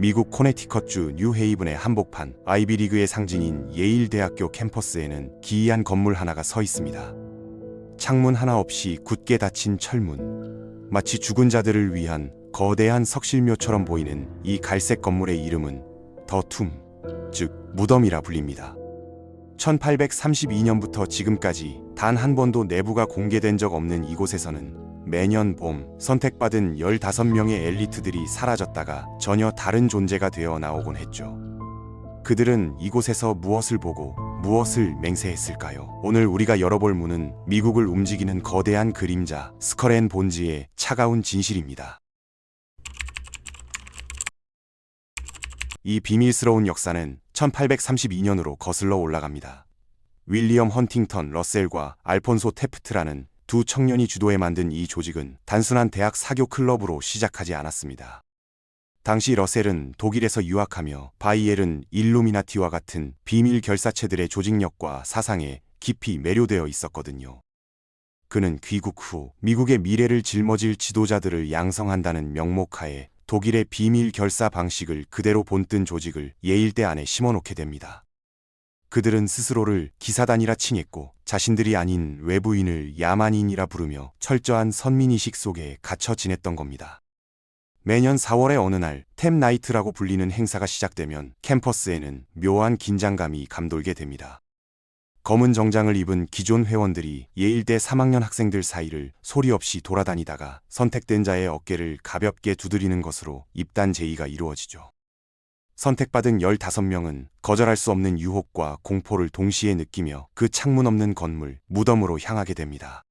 미국 코네티컷주 뉴헤이븐의 한복판 아이비리그의 상징인 예일대학교 캠퍼스에는 기이한 건물 하나가 서 있습니다. 창문 하나 없이 굳게 닫힌 철문. 마치 죽은 자들을 위한 거대한 석실묘처럼 보이는 이 갈색 건물의 이름은 더 툼, 즉 무덤이라 불립니다. 1832년부터 지금까지 단 한 번도 내부가 공개된 적 없는 이곳에서는 매년 봄 선택받은 15명의 엘리트들이 사라졌다가 전혀 다른 존재가 되어 나오곤 했죠. 그들은 이곳에서 무엇을 보고 무엇을 맹세했을까요? 오늘 우리가 열어볼 문은 미국을 움직이는 거대한 그림자 스컬 앤 본즈의 차가운 진실입니다. 이 비밀스러운 역사는 1832년으로 거슬러 올라갑니다. 윌리엄 헌팅턴 러셀과 알폰소 테프트라는 두 청년이 주도해 만든 이 조직은 단순한 대학 사교 클럽으로 시작하지 않았습니다. 당시 러셀은 독일에서 유학하며 바이엘은 일루미나티와 같은 비밀 결사체들의 조직력과 사상에 깊이 매료되어 있었거든요. 그는 귀국 후 미국의 미래를 짊어질 지도자들을 양성한다는 명목하에 독일의 비밀 결사 방식을 그대로 본뜬 조직을 예일대 안에 심어놓게 됩니다. 그들은 스스로를 기사단이라 칭했고 자신들이 아닌 외부인을 야만인이라 부르며 철저한 선민의식 속에 갇혀 지냈던 겁니다. 매년 4월의 어느 날 템 나이트라고 불리는 행사가 시작되면 캠퍼스에는 묘한 긴장감이 감돌게 됩니다. 검은 정장을 입은 기존 회원들이 예일대 3학년 학생들 사이를 소리 없이 돌아다니다가 선택된 자의 어깨를 가볍게 두드리는 것으로 입단 제의가 이루어지죠. 선택받은 15명은 거절할 수 없는 유혹과 공포를 동시에 느끼며 그 창문 없는 건물, 무덤으로 향하게 됩니다.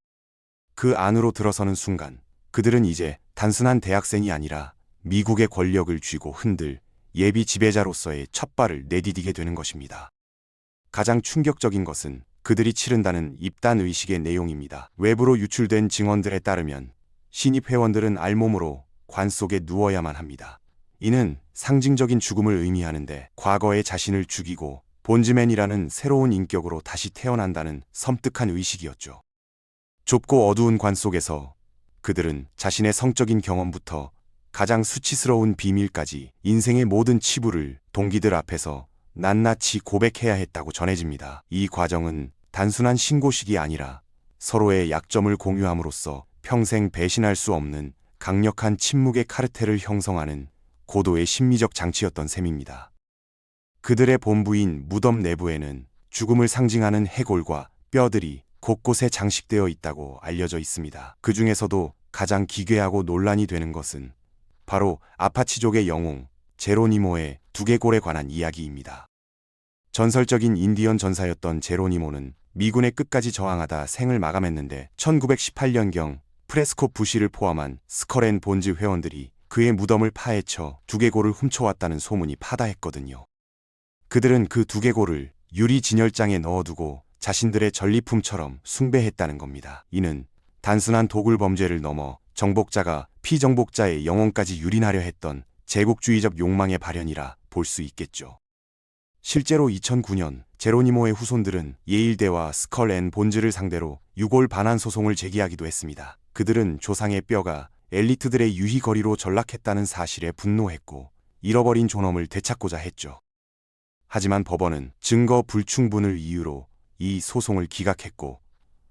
그 안으로 들어서는 순간 그들은 이제 단순한 대학생이 아니라 미국의 권력을 쥐고 흔들 예비 지배자로서의 첫 발을 내디디게 되는 것입니다. 가장 충격적인 것은 그들이 치른다는 입단 의식의 내용입니다. 외부로 유출된 증언들에 따르면 신입 회원들은 알몸으로 관 속에 누워야만 합니다. 이는 상징적인 죽음을 의미하는데 과거의 자신을 죽이고 본즈맨이라는 새로운 인격으로 다시 태어난다는 섬뜩한 의식이었죠. 좁고 어두운 관 속에서 그들은 자신의 성적인 경험부터 가장 수치스러운 비밀까지 인생의 모든 치부를 동기들 앞에서 낱낱이 고백해야 했다고 전해집니다. 이 과정은 단순한 신고식이 아니라 서로의 약점을 공유함으로써 평생 배신할 수 없는 강력한 침묵의 카르텔을 형성하는 고도의 심리적 장치였던 셈입니다. 그들의 본부인 무덤 내부에는 죽음을 상징하는 해골과 뼈들이 곳곳에 장식되어 있다고 알려져 있습니다. 그 중에서도 가장 기괴하고 논란이 되는 것은 바로 아파치족의 영웅 제로니모의 두개골에 관한 이야기입니다. 전설적인 인디언 전사였던 제로니모는 미군의 끝까지 저항하다 생을 마감했는데 1918년경 프레스코 부시를 포함한 스컬 앤 본즈 회원들이 그의 무덤을 파헤쳐 두개골을 훔쳐왔다는 소문이 파다했거든요. 그들은 그 두개골을 유리 진열장에 넣어두고 자신들의 전리품처럼 숭배했다는 겁니다. 이는 단순한 도굴 범죄를 넘어 정복자가 피정복자의 영혼까지 유린하려 했던 제국주의적 욕망의 발현이라 볼 수 있겠죠. 실제로 2009년 제로니모의 후손들은 예일대와 스컬 앤 본즈를 상대로 유골 반환 소송을 제기하기도 했습니다. 그들은 조상의 뼈가 엘리트들의 유희거리로 전락했다는 사실에 분노했고 잃어버린 존엄을 되찾고자 했죠. 하지만 법원은 증거 불충분을 이유로 이 소송을 기각했고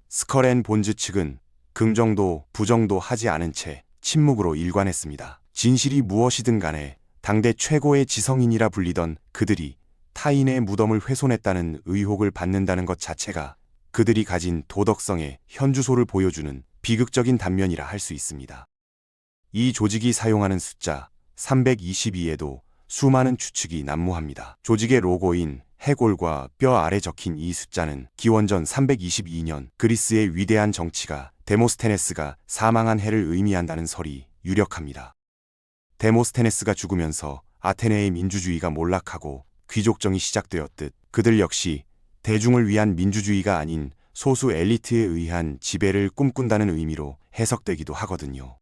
스컬 앤 본즈 측은 긍정도 부정도 하지 않은 채 침묵으로 일관했습니다. 진실이 무엇이든 간에 당대 최고의 지성인이라 불리던 그들이 타인의 무덤을 훼손했다는 의혹을 받는다는 것 자체가 그들이 가진 도덕성의 현주소를 보여주는 비극적인 단면이라 할 수 있습니다. 이 조직이 사용하는 숫자 322에도 수많은 추측이 난무합니다. 조직의 로고인 해골과 뼈 아래 적힌 이 숫자는 기원전 322년 그리스의 위대한 정치가 데모스테네스가 사망한 해를 의미한다는 설이 유력합니다. 데모스테네스가 죽으면서 아테네의 민주주의가 몰락하고 귀족정이 시작되었듯 그들 역시 대중을 위한 민주주의가 아닌 소수 엘리트에 의한 지배를 꿈꾼다는 의미로 해석되기도 하거든요.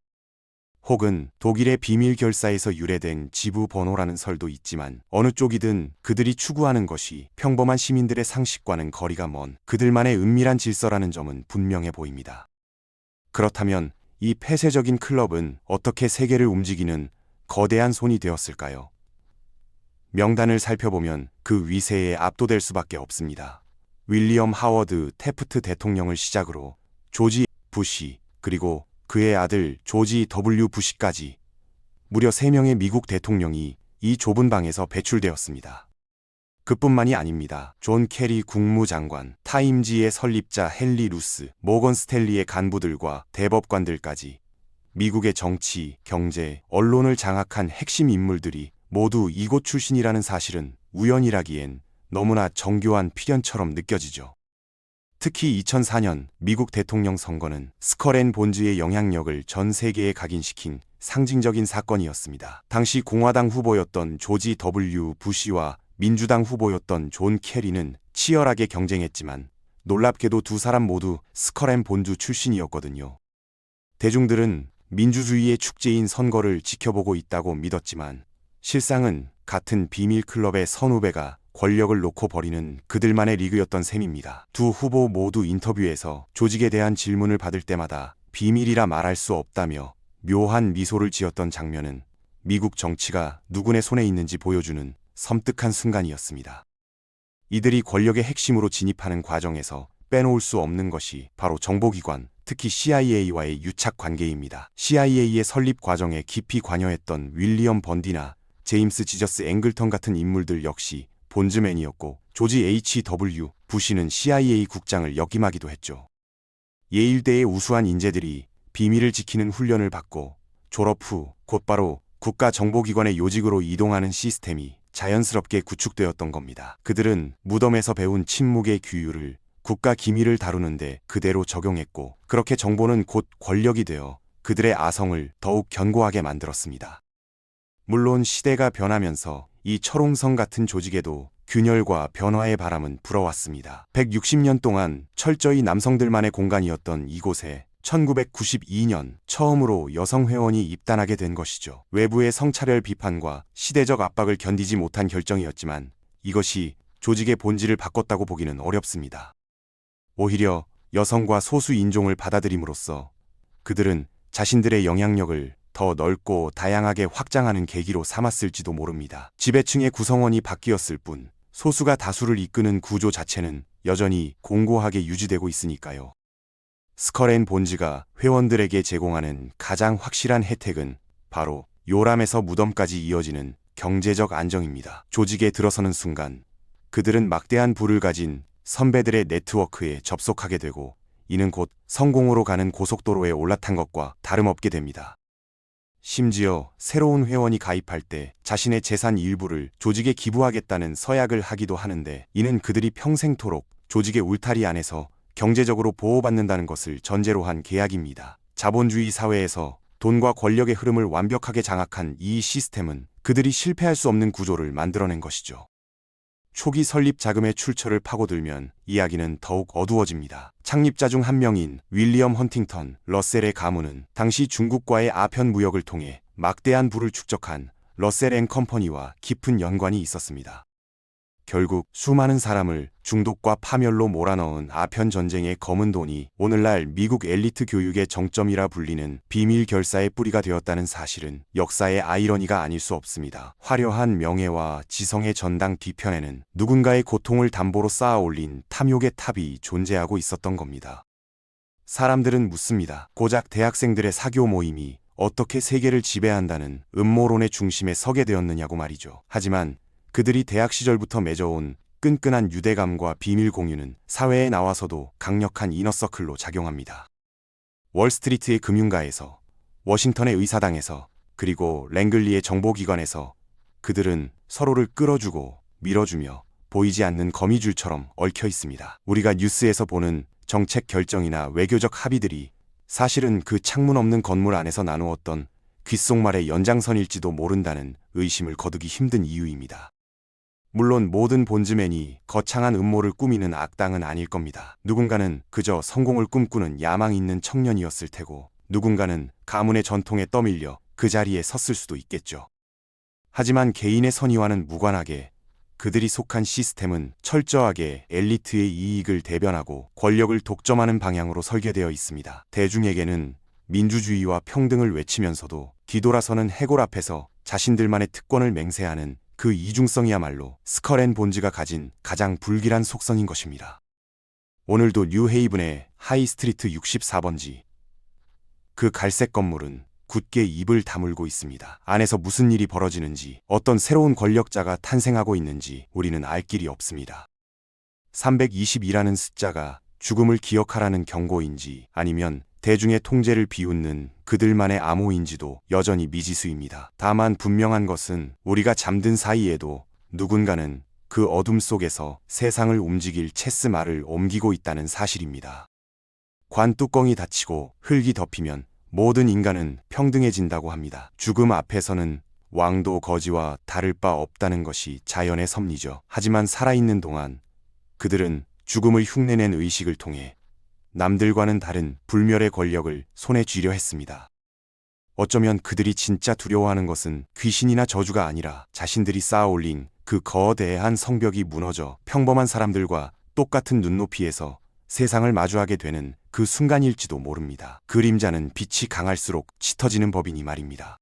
혹은 독일의 비밀 결사에서 유래된 지부 번호라는 설도 있지만 어느 쪽이든 그들이 추구하는 것이 평범한 시민들의 상식과는 거리가 먼 그들만의 은밀한 질서라는 점은 분명해 보입니다. 그렇다면 이 폐쇄적인 클럽은 어떻게 세계를 움직이는 거대한 손이 되었을까요? 명단을 살펴보면 그 위세에 압도될 수밖에 없습니다. 윌리엄 하워드 태프트 대통령을 시작으로 조지 부시, 그리고 그의 아들 조지 W 부시까지 무려 3명의 미국 대통령이 이 좁은 방에서 배출되었습니다. 그뿐만이 아닙니다. 존 케리 국무장관, 타임지의 설립자 헨리 루스, 모건 스탠리의 간부들과 대법관들까지 미국의 정치, 경제, 언론을 장악한 핵심 인물들이 모두 이곳 출신이라는 사실은 우연이라기엔 너무나 정교한 필연처럼 느껴지죠. 특히 2004년 미국 대통령 선거는 스컬 앤 본즈의 영향력을 전 세계에 각인시킨 상징적인 사건이었습니다. 당시 공화당 후보였던 조지 W 부시와 민주당 후보였던 존 케리는 치열하게 경쟁했지만 놀랍게도 두 사람 모두 스컬 앤 본즈 출신이었거든요. 대중들은 민주주의의 축제인 선거를 지켜보고 있다고 믿었지만 실상은 같은 비밀 클럽의 선후배가 권력을 놓고 벌이는 그들만의 리그였던 셈입니다. 두 후보 모두 인터뷰에서 조직에 대한 질문을 받을 때마다 비밀이라 말할 수 없다며 묘한 미소를 지었던 장면은 미국 정치가 누구네 손에 있는지 보여주는 섬뜩한 순간이었습니다. 이들이 권력의 핵심으로 진입하는 과정에서 빼놓을 수 없는 것이 바로 정보기관, 특히 CIA와의 유착 관계입니다. CIA의 설립 과정에 깊이 관여했던 윌리엄 번디나 제임스 지저스 앵글턴 같은 인물들 역시 본즈맨이었고 조지 H.W. 부시는 CIA 국장을 역임하기도 했죠. 예일대의 우수한 인재들이 비밀을 지키는 훈련을 받고 졸업 후 곧바로 국가정보기관의 요직으로 이동하는 시스템이 자연스럽게 구축되었던 겁니다. 그들은 무덤에서 배운 침묵의 규율을 국가 기밀을 다루는데 그대로 적용했고 그렇게 정보는 곧 권력이 되어 그들의 아성을 더욱 견고하게 만들었습니다. 물론 시대가 변하면서 이 철옹성 같은 조직에도 균열과 변화의 바람은 불어왔습니다. 160년 동안 철저히 남성들만의 공간이었던 이곳에 1992년 처음으로 여성 회원이 입단하게 된 것이죠. 외부의 성차별 비판과 시대적 압박을 견디지 못한 결정이었지만 이것이 조직의 본질을 바꿨다고 보기는 어렵습니다. 오히려 여성과 소수 인종을 받아들임으로써 그들은 자신들의 영향력을 더 넓고 다양하게 확장하는 계기로 삼았을지도 모릅니다. 지배층의 구성원이 바뀌었을 뿐 소수가 다수를 이끄는 구조 자체는 여전히 공고하게 유지되고 있으니까요. 스컬 앤 본즈가 회원들에게 제공하는 가장 확실한 혜택은 바로 요람에서 무덤까지 이어지는 경제적 안정입니다. 조직에 들어서는 순간 그들은 막대한 부를 가진 선배들의 네트워크에 접속하게 되고 이는 곧 성공으로 가는 고속도로에 올라탄 것과 다름없게 됩니다. 심지어 새로운 회원이 가입할 때 자신의 재산 일부를 조직에 기부하겠다는 서약을 하기도 하는데 이는 그들이 평생토록 조직의 울타리 안에서 경제적으로 보호받는다는 것을 전제로 한 계약입니다. 자본주의 사회에서 돈과 권력의 흐름을 완벽하게 장악한 이 시스템은 그들이 실패할 수 없는 구조를 만들어낸 것이죠. 초기 설립 자금의 출처를 파고들면 이야기는 더욱 어두워집니다. 창립자 중 한 명인 윌리엄 헌팅턴 러셀의 가문은 당시 중국과의 아편 무역을 통해 막대한 부를 축적한 러셀 앤 컴퍼니와 깊은 연관이 있었습니다. 결국 수많은 사람을 중독과 파멸로 몰아넣은 아편 전쟁의 검은 돈이 오늘날 미국 엘리트 교육의 정점이라 불리는 비밀 결사의 뿌리가 되었다는 사실은 역사의 아이러니가 아닐 수 없습니다. 화려한 명예와 지성의 전당 뒤편에는 누군가의 고통을 담보로 쌓아 올린 탐욕의 탑이 존재하고 있었던 겁니다. 사람들은 묻습니다. 고작 대학생들의 사교 모임이 어떻게 세계를 지배한다는 음모론의 중심에 서게 되었느냐고 말이죠. 하지만 그들이 대학 시절부터 맺어온 끈끈한 유대감과 비밀 공유는 사회에 나와서도 강력한 이너서클로 작용합니다. 월스트리트의 금융가에서, 워싱턴의 의사당에서, 그리고 랭글리의 정보기관에서 그들은 서로를 끌어주고 밀어주며 보이지 않는 거미줄처럼 얽혀 있습니다. 우리가 뉴스에서 보는 정책 결정이나 외교적 합의들이 사실은 그 창문 없는 건물 안에서 나누었던 귓속말의 연장선일지도 모른다는 의심을 거두기 힘든 이유입니다. 물론 모든 본즈맨이 거창한 음모를 꾸미는 악당은 아닐 겁니다. 누군가는 그저 성공을 꿈꾸는 야망 있는 청년이었을 테고 누군가는 가문의 전통에 떠밀려 그 자리에 섰을 수도 있겠죠. 하지만 개인의 선의와는 무관하게 그들이 속한 시스템은 철저하게 엘리트의 이익을 대변하고 권력을 독점하는 방향으로 설계되어 있습니다. 대중에게는 민주주의와 평등을 외치면서도 뒤돌아서는 해골 앞에서 자신들만의 특권을 맹세하는 그 이중성이야말로 스컬 앤 본즈가 가진 가장 불길한 속성인 것입니다. 오늘도 뉴헤이븐의 하이스트리트 64번지. 그 갈색 건물은 굳게 입을 다물고 있습니다. 안에서 무슨 일이 벌어지는지, 어떤 새로운 권력자가 탄생하고 있는지 우리는 알 길이 없습니다. 322라는 숫자가 죽음을 기억하라는 경고인지 아니면 대중의 통제를 비웃는 그들만의 암호인지도 여전히 미지수입니다. 다만 분명한 것은 우리가 잠든 사이에도 누군가는 그 어둠 속에서 세상을 움직일 체스말을 옮기고 있다는 사실입니다. 관 뚜껑이 닫히고 흙이 덮이면 모든 인간은 평등해진다고 합니다. 죽음 앞에서는 왕도 거지와 다를 바 없다는 것이 자연의 섭리죠. 하지만 살아있는 동안 그들은 죽음을 흉내낸 의식을 통해 남들과는 다른 불멸의 권력을 손에 쥐려 했습니다. 어쩌면 그들이 진짜 두려워하는 것은 귀신이나 저주가 아니라 자신들이 쌓아올린 그 거대한 성벽이 무너져 평범한 사람들과 똑같은 눈높이에서 세상을 마주하게 되는 그 순간일지도 모릅니다. 그림자는 빛이 강할수록 짙어지는 법이니 말입니다.